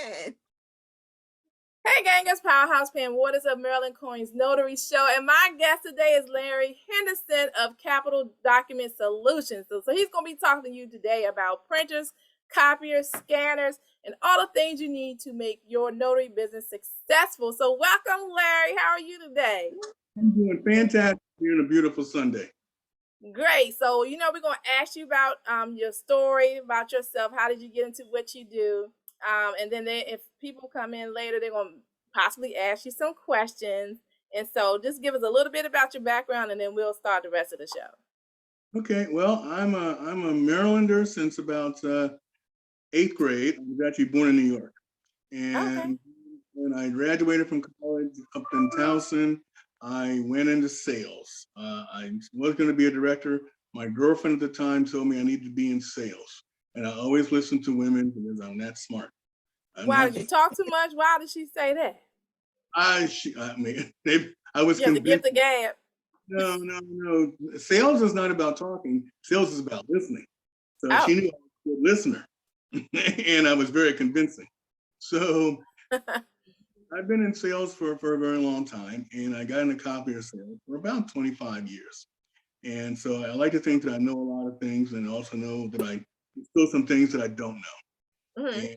again. Hey gang, it's Powerhouse Pam Waters of Maryland C.O.I.N's Notary Show, and my guest today is Larry Henderson of Capital Document Solutions. So he's going to be talking to you today about printers, copiers, scanners, and all the things you need to make your notary business successful. So welcome, Larry. How are you today? I'm doing fantastic here on a beautiful Sunday. Great. So, we're going to ask you about your story, about yourself. How did you get into what you do? And then if people come in later, they're going to possibly ask you some questions. And so just give us a little bit about your background, and then we'll start the rest of the show. Okay. Well, I'm a Marylander since about 8th grade. I was actually born in New York. And when I graduated from college up in Towson, I went into sales. I was going to be a director. My girlfriend at the time told me I needed to be in sales. And I always listened to women because I'm that smart. Why did you talk too much? Why did she say that? I was convinced. The gift of gab. No. Sales is not about talking. Sales is about listening. So she knew I was a good listener. And I was very convincing. So I've been in sales for a very long time, and I got into copier sales for about 25 years. And so I like to think that I know a lot of things, and also know that there's still some things that I don't know. Mm-hmm. And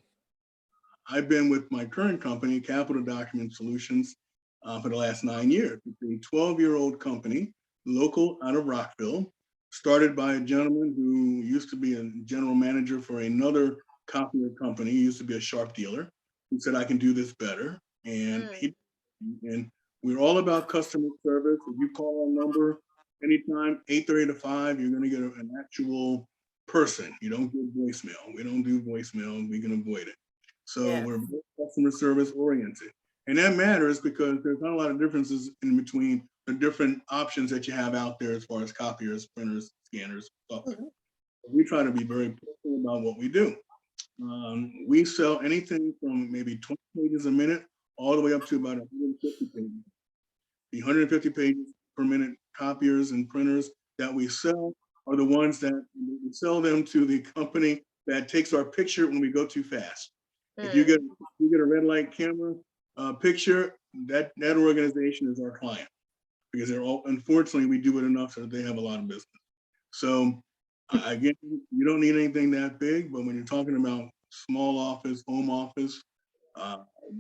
I've been with my current company, Capital Document Solutions, for the last 9 years. It's a 12-year-old company, local out of Rockville, started by a gentleman who used to be a general manager for another copier company. He used to be a sharp dealer. He said, I can do this better. And and we're all about customer service. If you call our number anytime, 8:30 to 5, you're going to get an actual person. You don't get voicemail. We don't do voicemail. We can avoid it. So we're customer service oriented. And that matters because there's not a lot of differences in between the different options that you have out there as far as copiers, printers, scanners, software. We try to be very personal about what we do. We sell anything from maybe 20 pages a minute all the way up to about 150 pages. The 150 pages per minute copiers and printers that we sell are the ones that we sell them to the company that takes our picture when we go too fast. If you get a red light camera picture, that organization is our client, because unfortunately we do it enough so that they have a lot of business. So again, you don't need anything that big, but when you're talking about small office, home office,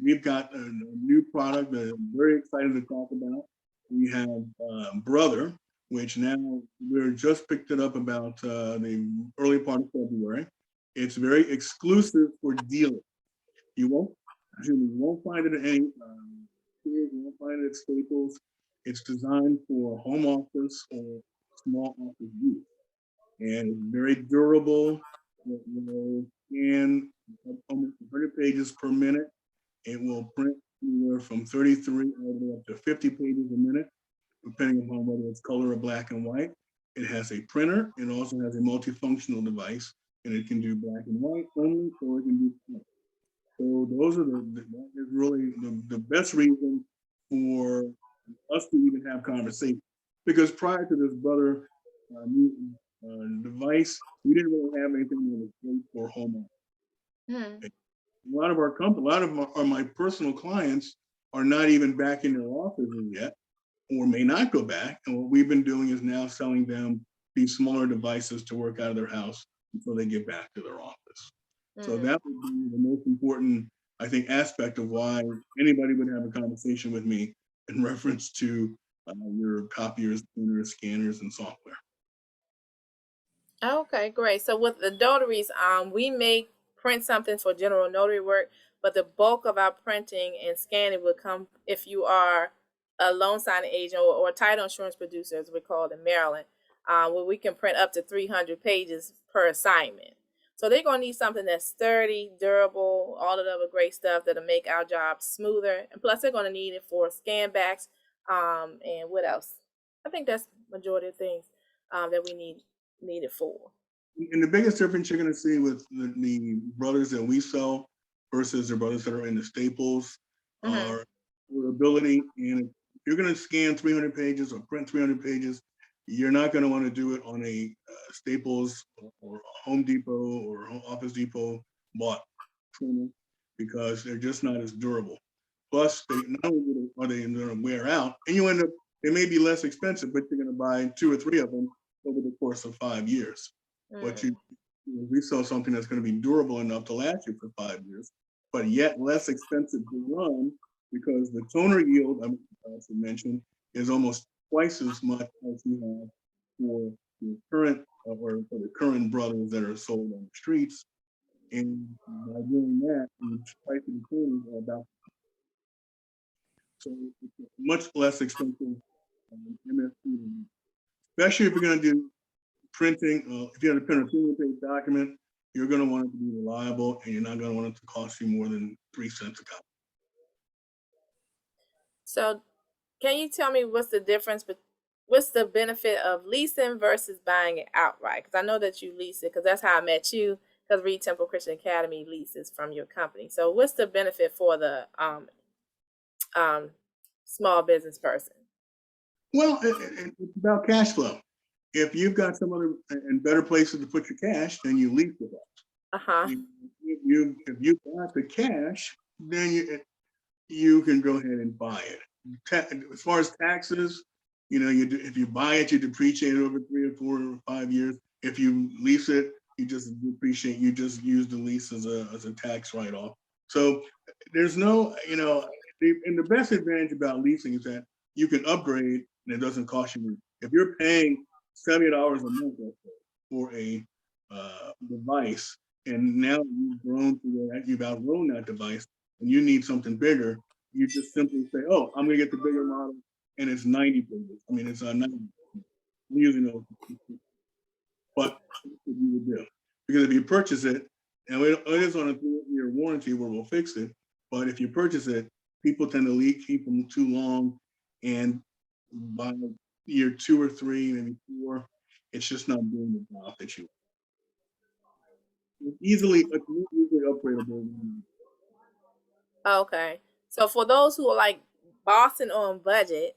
we've got a new product that I'm very excited to talk about. We have Brother, which now we're just picked it up about the early part of February. It's very exclusive for dealers. You won't find it at any you won't find it at Staples. It's designed for home office or small office use. And it's very durable. It will scan almost 100 pages per minute. It will print anywhere from 33 all the way up to 50 pages a minute, depending upon whether it's color or black and white. It has a printer. It also has a multifunctional device, and it can do black and white only, or it can do color. So those are that is really the best reason for us to even have conversation. Because prior to this Brother device, we didn't really have anything that was great for home office. A lot of my personal clients are not even back in their offices yet, or may not go back. And what we've been doing is now selling them these smaller devices to work out of their house until they get back to their office. So that would be the most important, I think, aspect of why anybody would have a conversation with me in reference to your copiers, printers, scanners, and software. Okay, great. So with the notaries, we may print something for general notary work, but the bulk of our printing and scanning will come if you are a loan signing agent or a title insurance producer, as we call it in Maryland, where we can print up to 300 pages per assignment. So they're going to need something that's sturdy, durable, all of the other great stuff that'll make our job smoother. And plus, they're going to need it for scan backs. And what else? I think that's the majority of things that we need it for. And the biggest difference you're going to see with the Brothers that we sell versus the Brothers that are in the Staples are durability. And if you're going to scan 300 pages or print 300 pages, you're not going to want to do it on a Staples or Home Depot or Office Depot bought printer. because they're just not as durable. Plus, they not only are they going to wear out, and you end up, they may be less expensive, but you're going to buy 2 or 3 of them over the course of 5 years. But we sell something that's going to be durable enough to last you for 5 years, but yet less expensive to run because the toner yield, I should mention, is almost twice as much as you have for the current or for the current brothers that are sold on the streets. And by doing that, the price of the toners are about, so it's much less expensive MSP, especially if you're going to do printing. If you have to print a single-page document, you're going to want it to be reliable, and you're not going to want it to cost you more than 3 cents a copy. So, can you tell me what's the difference, but what's the benefit of leasing versus buying it outright? Because I know that you lease it, because that's how I met you. Because Reed Temple Christian Academy leases from your company. So, what's the benefit for the small business person? Well, it's about cash flow. If you've got some other and better places to put your cash, then you lease with us. If you got the cash, then you can go ahead and buy it. As far as taxes, if you buy it, you depreciate it over 3 or 4 or 5 years. If you lease it, you just depreciate. You just use the lease as a tax write-off. So there's no, and the best advantage about leasing is that you can upgrade and it doesn't cost you. If you're paying $70 a month for a device, and now you've outgrown that device, and you need something bigger, you just simply say, "Oh, I'm going to get the bigger model," and it's 90 pages. I mean, it's 90. I'm using those, but what you would do, because if you purchase it, and it is on a 3-year warranty where we'll fix it, but if you purchase it, people tend to keep them too long, and by year 2 or 3, maybe 4, it's just not doing the job that you want. It's easily upgradable. Okay. So for those who are like bossing on budget,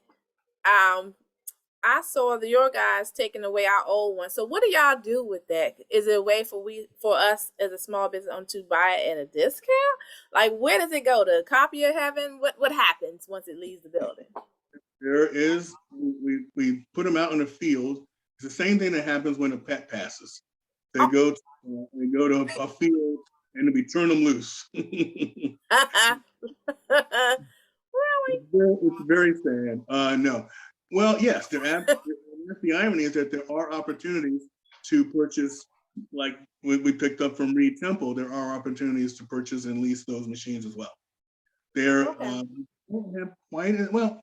I saw your guys taking away our old one. So what do y'all do with that? Is it a way for us as a small business owner to buy it at a discount? Like, where does it go? To copier heaven? What happens once it leaves the building? There is, we put them out in the field. It's the same thing that happens when a pet passes. They go to a field and we turn them loose. Really? It's very sad. No. Well, yes, the irony is that there are opportunities to purchase, like we picked up from Reed Temple, there are opportunities to purchase and lease those machines as well. They're don't have quite as well.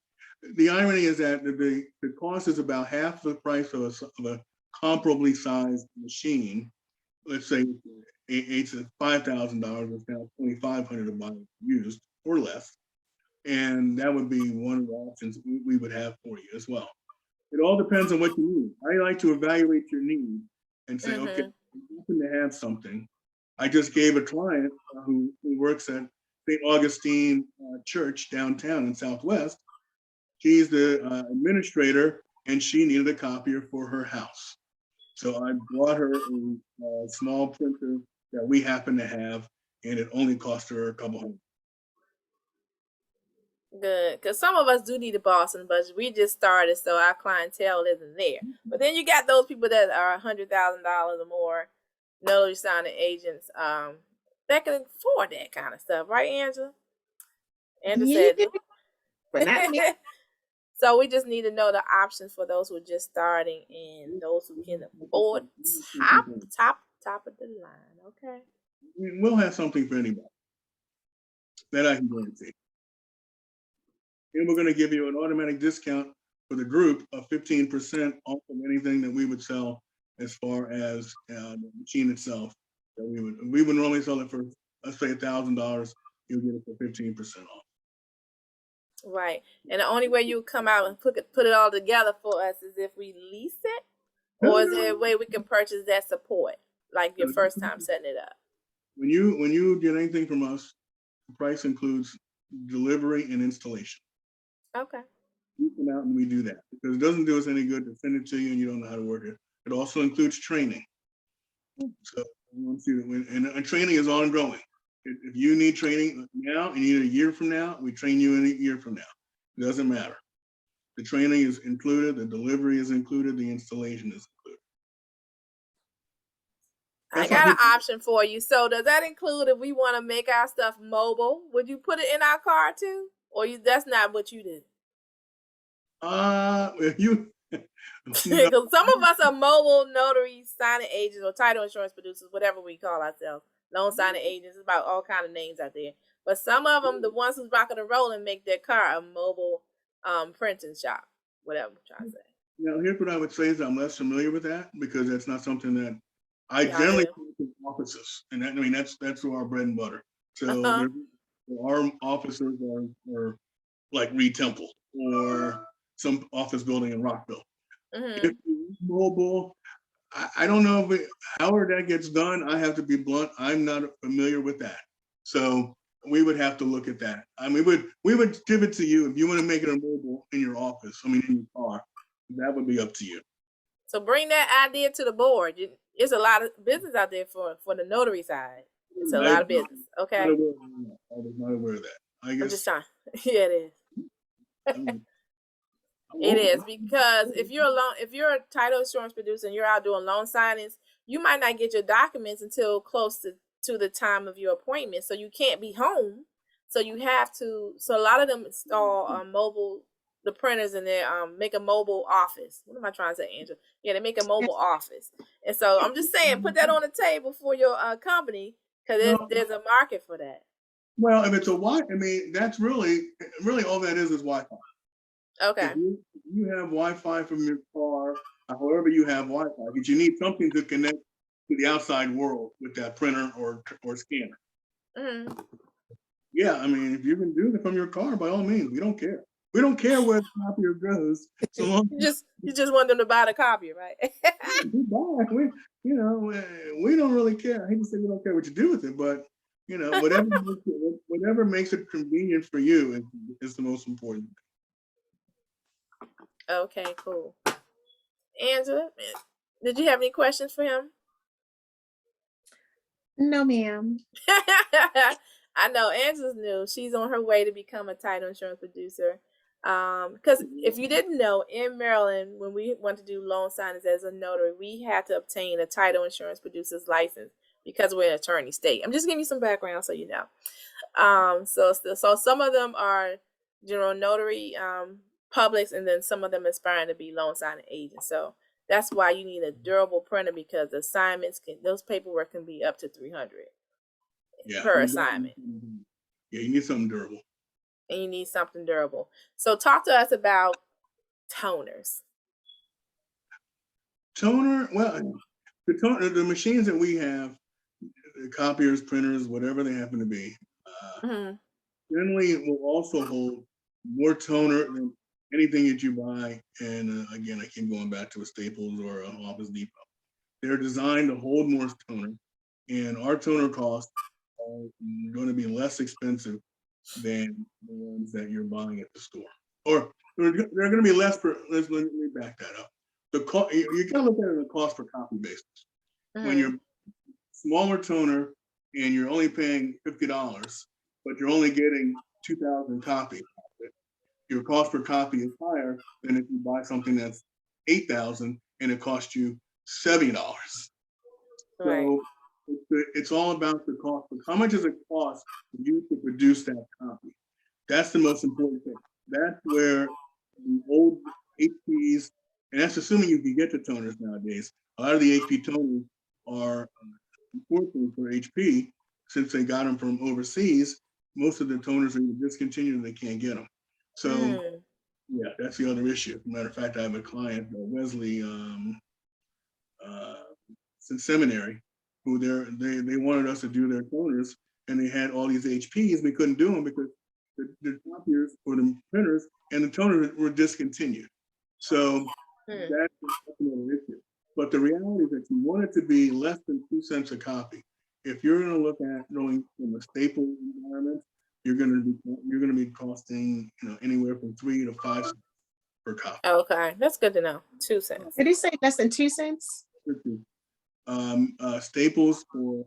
The irony is that the cost is about half the price of a comparably sized machine. Let's say it's $5,000, it's now $2,500 to buy it used or less. And that would be one of the options we would have for you as well. It all depends on what you need. I like to evaluate your need and say, okay, I'm hoping to have something. I just gave a client who works at St. Augustine Church downtown in Southwest. She's the administrator, and she needed a copier for her house. So I brought her a small printer that we happen to have, and it only cost her a couple $100. Good, because some of us do need a boss in budget. We just started, so our clientele isn't there. But then you got those people that are $100,000 or more, notary signing agents, that can afford that kind of stuff, right, Angela? Angela said, but not me. So we just need to know the options for those who are just starting and those who can afford top of the line. Okay. We'll have something for anybody. That I can guarantee. And we're going to give you an automatic discount for the group of 15% off of anything that we would sell as far as the machine itself. That we would normally sell it for, let's say $1,000. You'll get it for 15% off. Right. And the only way you come out and put it all together for us is if we lease it? Or is there a way we can purchase that support, like your first time setting it up? When you get anything from us, the price includes delivery and installation. Okay. We come out and we do that because it doesn't do us any good to send it to you and you don't know how to work it. It also includes training. So once and training is ongoing. If you need training now and you need a year from now, we train you in a year from now. It doesn't matter. The training is included, the delivery is included, the installation is included. I got an option for you. So does that include if we want to make our stuff mobile? Would you put it in our car too? Or that's not what you did? If you Because some of us are mobile notary signing agents or title insurance producers, whatever we call ourselves. Loan signing agents, about all kind of names out there. But some of them, the ones who's rocking and rolling, make their car a mobile printing shop, whatever I'm trying to say. Now, here's what I would say is I'm less familiar with that because that's not something that I generally do in offices, and that, I mean that's our bread and butter. So our officers are like Reed Temple or some office building in Rockville. If it's mobile, I don't know if however that gets done. I have to be blunt. I'm not familiar with that. So we would have to look at that. I mean, we would give it to you if you want to make it a mobile in your office. I mean, in your car, that would be up to you. So bring that idea to the board. It's a lot of business out there for the notary side. It's a lot of business. Okay. I was not aware of that. I guess. I'm just trying. Yeah, it is. It is, because if you're a title insurance producer and you're out doing loan signings, you might not get your documents until close to the time of your appointment. So you can't be home. So you have to. So a lot of them install mobile. The printers in there make a mobile office. What am I trying to say, Angela? Yeah, they make a mobile office. And so I'm just saying, put that on the table for your company, because there's a market for that. Well, if it's a Wi-Fi, I mean, that's really all that is Wi-Fi. Okay. If you have Wi-Fi from your car, however you have Wi-Fi, because you need something to connect to the outside world with that printer or scanner. Yeah, I mean, if you can do it from your car, by all means, we don't care. We don't care where the copier goes. So long you just want them to buy the copier, right? We don't really care. I hate to say we don't care what you do with it, but whatever makes it convenient for you is the most important thing. Okay, cool. Angela, did you have any questions for him? No, ma'am. I know Angela's new. She's on her way to become a title insurance producer. Because if you didn't know, in Maryland, when we want to do loan signings as a notary, we had to obtain a title insurance producer's license because we're an attorney state. I'm just giving you some background so you know. So some of them are general notary publics, and then some of them aspiring to be loan signing agents. So that's why you need a durable printer, because the assignments those paperwork can be up to 300 per assignment. Yeah, you need something durable. And you need something durable. So talk to us about toners. Well, the machines that we have, the copiers, printers, whatever they happen to be, generally will also hold more toner than anything that you buy. And again, I keep going back to a Staples or an Office Depot. They're designed to hold more toner, and our toner costs are going to be less expensive than the ones that you're buying at the store. Or they're going to be less per, let me back that up. You got to look at it on a cost per copy basis. When you're smaller toner and you're only paying $50, but you're only getting 2,000 copies, your cost per copy is higher than if you buy something that's 8,000 and it costs you $70. Right. So it's all about the cost. How much does it cost for you to produce that copy? That's the most important thing. That's where the old HPs, and that's assuming you can get the toners nowadays. A lot of the HP toners are, unfortunately for HP, since they got them from overseas, most of the toners are discontinued and they can't get them. So yeah, that's the other issue. As a matter of fact, I have a client, Wesley, in seminary, who they wanted us to do their toners, and they had all these HPs. We couldn't do them because the copiers or the printers and the toners were discontinued. So that's another issue. But the reality is that you want it to be less than 2 cents a copy. If you're going to look at going from a staple environment, you're going to be costing anywhere from 3 to 5 cents per copy. Okay, that's good to know. 2 cents. Did he say less than 2 cents? Staples for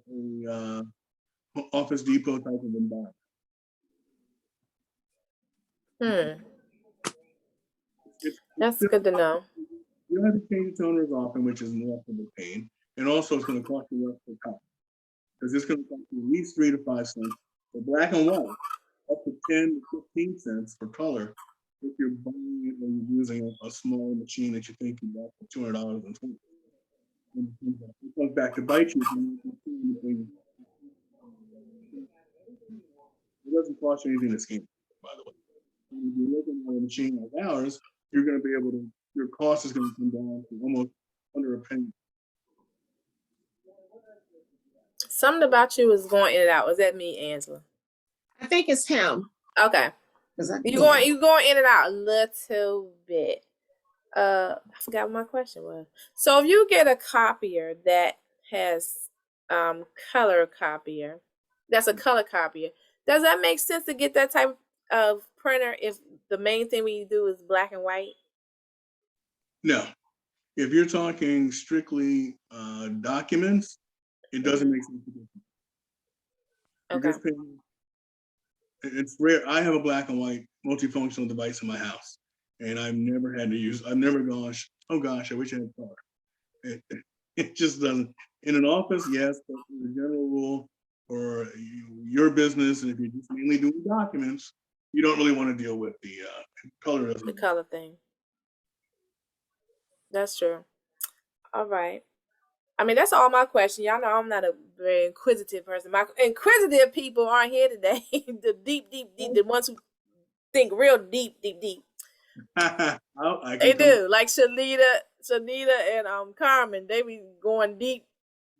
a Office Depot type of environment. That's good to know. You don't have to change the toner as often, which is less of a pain. And also it's going to cost you less per copy. Because it's going to cost you at least 3 to 5 cents for black and white, up to 10 to 15 cents for color if you're buying it and you're using a small machine that you think you bought for $200 and $20. It comes back to bite you. It doesn't cost you anything to scan, by the way. If you're looking at a machine like ours, you're going to be able to, your cost is going to come down to almost under a penny. Something about you is going in and out. Was that me, Angela? I think it's him. Okay. You going in and out a little bit. I forgot what my question was. So if you get a copier that has color copier, that's a color copier, does that make sense to get that type of printer if the main thing we do is black and white? No. If you're talking strictly documents, it doesn't make sense to do. Okay. It's rare. I have a black and white multifunctional device in my house, and I've never had to use. I've never gone, oh gosh, I wish I had color. It just doesn't. In an office, yes, but the general rule for your business, and if you're just mainly doing documents, you don't really want to deal with the color. The color thing. That's true. All right. I mean, that's all my questions. Y'all know I'm not a very inquisitive person. My inquisitive people aren't here today. The deep, the ones who think real deep. They do. Like Shanita and Carmen, they be going deep.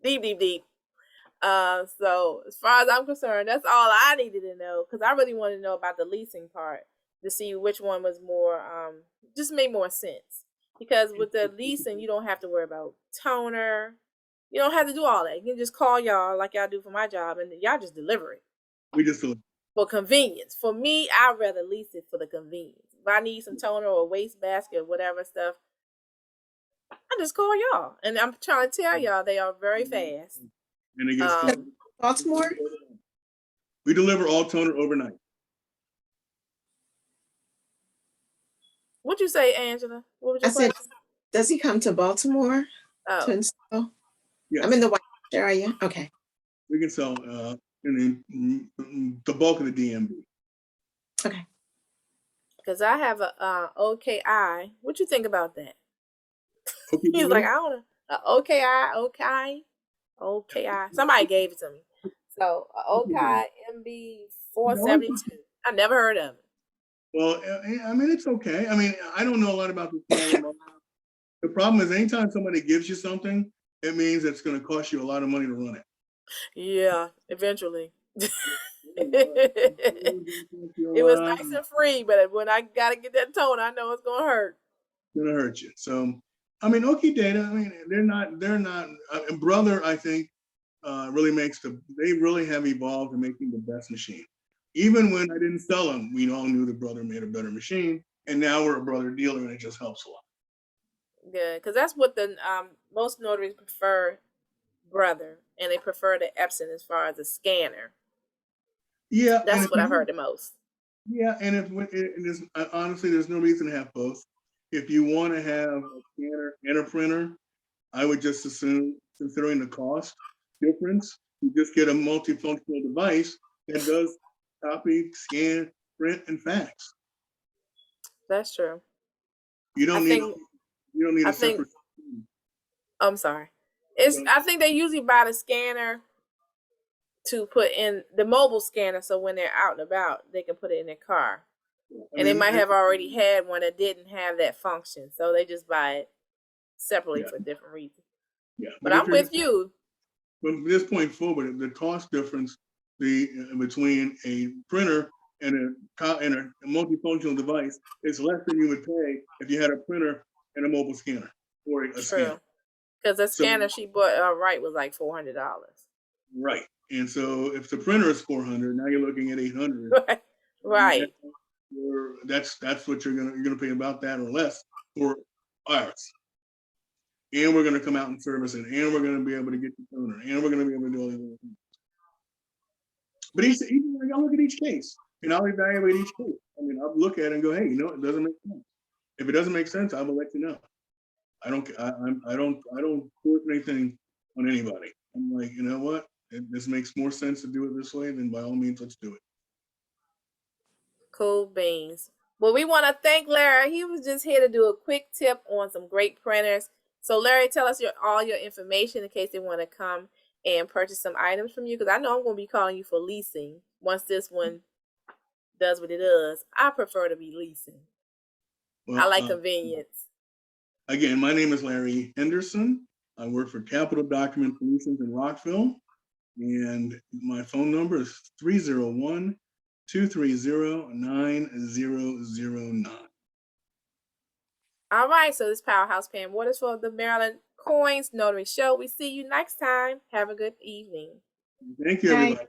So as far as I'm concerned, that's all I needed to know, because I really wanted to know about the leasing part to see which one was more just made more sense. Because with the leasing, you don't have to worry about toner. You don't have to do all that. You can just call y'all like y'all do for my job, and y'all just deliver it. We just deliver. For convenience. For me, I'd rather lease it for the convenience. If I need some toner or a waste basket or whatever stuff, I just call y'all. And I'm trying to tell y'all they are very fast. And it gets Baltimore? We deliver all toner overnight. What'd you say, Angela? What was your question? Said, does he come to Baltimore to install? Yes. I'm in the White area. Okay. We can sell in the bulk of the DMV. Okay. Because I have a OKI. What you think about that? Okay, he's like, I don't know. OKI. Somebody gave it to me. So OKI MB 472. I never heard of it. Well, I mean, it's okay. I mean, I don't know a lot about this. The problem is anytime somebody gives you something, it means it's going to cost you a lot of money to run it. Yeah, eventually. It was nice and free, but when I got to get that tone, I know it's going to hurt. It's going to hurt you. So, I mean, Okie Data, I mean, they're not, Brother, I think, really they really have evolved in making the best machine. Even when I didn't sell them, we all knew the Brother made a better machine, and now we're a Brother dealer, and it just helps a lot. Good, because that's what the most notaries prefer, Brother, and they prefer the Epson as far as a scanner. Yeah, that's what I've heard the most. Yeah, and honestly, there's no reason to have both. If you want to have a scanner and a printer, I would just assume, considering the cost difference, you just get a multifunctional device that does copy, scan, print, and fax. That's true. You don't need a separate. I'm sorry. I think they usually buy the scanner to put in the mobile scanner, so when they're out and about, they can put it in their car. And they might have already had one that didn't have that function, so they just buy it separately for different reasons. Yeah, but I'm with you. From this point forward, the cost difference between a printer and a multifunctional device is less than you would pay if you had a printer and a mobile scanner or a scanner. Because the scanner she bought was like $400. Right. And so if the printer is $400, now you're looking at $800. Right. That's what you're gonna pay about that or less for ours. And we're gonna come out and service it, and we're gonna be able to get the toner, and we're gonna be able to do all these other things. But I look at each case and I'll evaluate each case. I mean, I'll look at it and go, hey, you know, it doesn't make sense. If it doesn't make sense, I will let you know. I don't force anything on anybody. I'm like, you know what? This makes more sense to do it this way, then by all means, let's do it. Cool beans. Well, we want to thank Larry. He was just here to do a quick tip on some great printers. So Larry, tell us all your information in case they want to come and purchase some items from you. Because I know I'm going to be calling you for leasing once this one does what it does. I prefer to be leasing. Well, I like convenience. Again, my name is Larry Henderson. I work for Capital Document Solutions in Rockville. And my phone number is 301-230-9009. All right, so this Powerhouse Pam Waters for the Maryland C.O.I.N Notary Show. We see you next time. Have a good evening. Thank you, everybody.